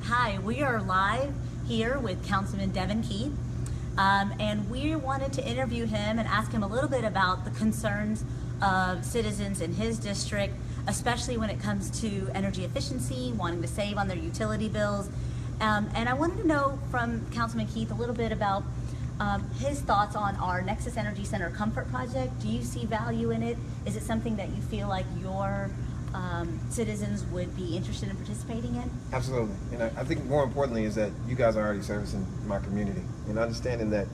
Hi, we are live here with Councilman Keith, and we wanted to interview him and ask him a little bit about the concerns of citizens in his district, especially when it comes to energy efficiency, wanting to save on their utility bills. And I wanted to know from Councilman Keith a little bit about his thoughts on our Nexus Energy Center comfort project. Do you see value in it? Is it something that you feel like your citizens would be interested in participating in? Absolutely. And I think more importantly is that you guys are already servicing my community and understanding that,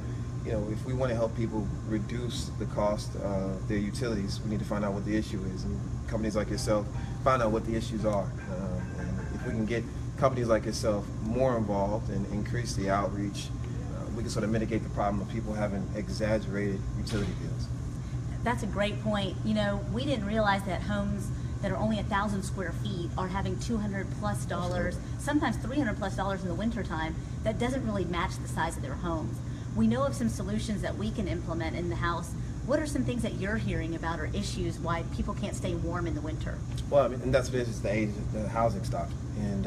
you know, if we want to help people reduce the cost of their utilities, we need to find out what the issue is, and companies like yourself find out what the issues are. And if we can get companies like yourself more involved and increase the outreach, we can sort of mitigate the problem of people having exaggerated utility bills. That's a great point. You know, we didn't realize that homes that are only 1,000 square feet are having $200+, sometimes $300+ in the wintertime. That doesn't really match the size of their homes. We know of some solutions that we can implement in the house. What are some things that you're hearing about or issues why people can't stay warm in the winter? Well, I mean, and that's just the age of the housing stock. And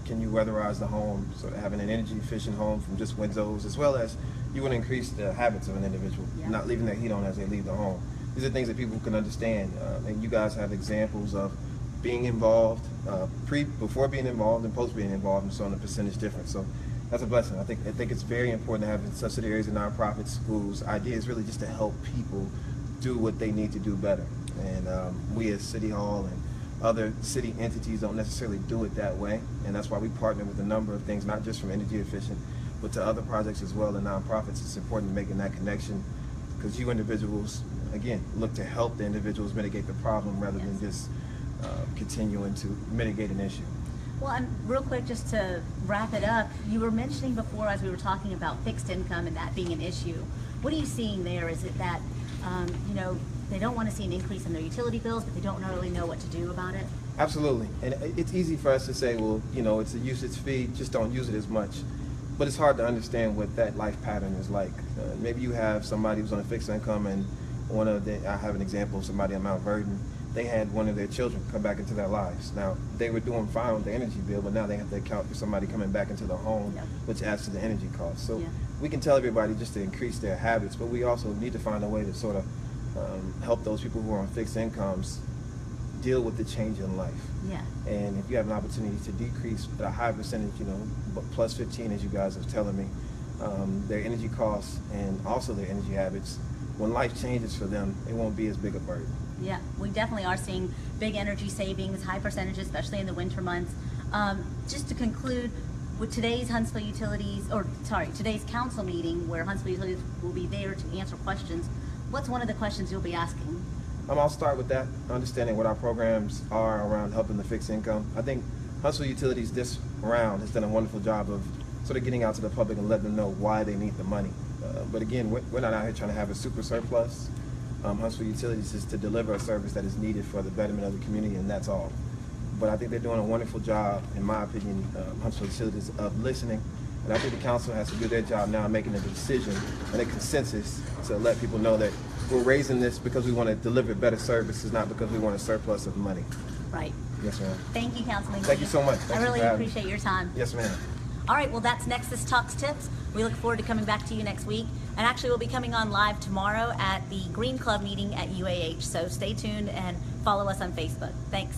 can you weatherize the home, sort of having an energy efficient home from just windows, as well as you want to increase the habits of an individual, not leaving their heat on as they leave the home. These are things that people can understand, and you guys have examples of being involved, before being involved and post being involved, and so on, the percentage difference. So that's a blessing. I think it's very important to have subsidiaries and nonprofits whose idea is really just to help people do what they need to do better. And we as City Hall and other city entities don't necessarily do it that way, and that's why we partner with a number of things, not just from energy efficient, but to other projects as well and nonprofits. It's important making that connection, because you individuals, again, look to help the individuals mitigate the problem rather than just continuing to mitigate an issue. Well, and real quick, just to wrap it up, you were mentioning before as we were talking about fixed income and that being an issue. What are you seeing there? Is it that, you know, they don't want to see an increase in their utility bills, but they don't really know what to do about it? Absolutely. And it's easy for us to say, well, you know, it's a usage fee, just don't use it as much. But it's hard to understand what that life pattern is like. Maybe you have somebody who's on a fixed income, and I have an example of somebody on Mount Vernon. They had one of their children come back into their lives. Now, they were doing fine with the energy bill, but now they have to account for somebody coming back into the home, which adds to the energy cost. So we can tell everybody just to increase their habits, but we also need to find a way to sort of help those people who are on fixed incomes deal with the change in life. And if you have an opportunity to decrease at a high percentage, you know, plus 15 as you guys are telling me, their energy costs and also their energy habits, when life changes for them, it won't be as big a burden. Yeah, we definitely are seeing big energy savings, high percentages, especially in the winter months. Just to conclude, with today's today's council meeting where Huntsville Utilities will be there to answer questions, what's one of the questions you'll be asking? I'll start with that, understanding what our programs are around helping the fixed income. I think Huntsville Utilities this round has done a wonderful job of sort of getting out to the public and letting them know why they need the money. But again, we're not out here trying to have a super surplus. Huntsville Utilities is to deliver a service that is needed for the betterment of the community, and that's all. But I think they're doing a wonderful job, in my opinion, Huntsville Utilities, of listening. And I think the council has to do their job now, making a decision and a consensus to let people know that we're raising this because we want to deliver better services, not because we want a surplus of money. Right. Yes, ma'am. Thank you, Councilman. Thank you so much. I really appreciate your time. Yes, ma'am. All right, well, that's Nexus Talks Tips. We look forward to coming back to you next week. And actually, we'll be coming on live tomorrow at the Green Club meeting at UAH. So stay tuned and follow us on Facebook. Thanks.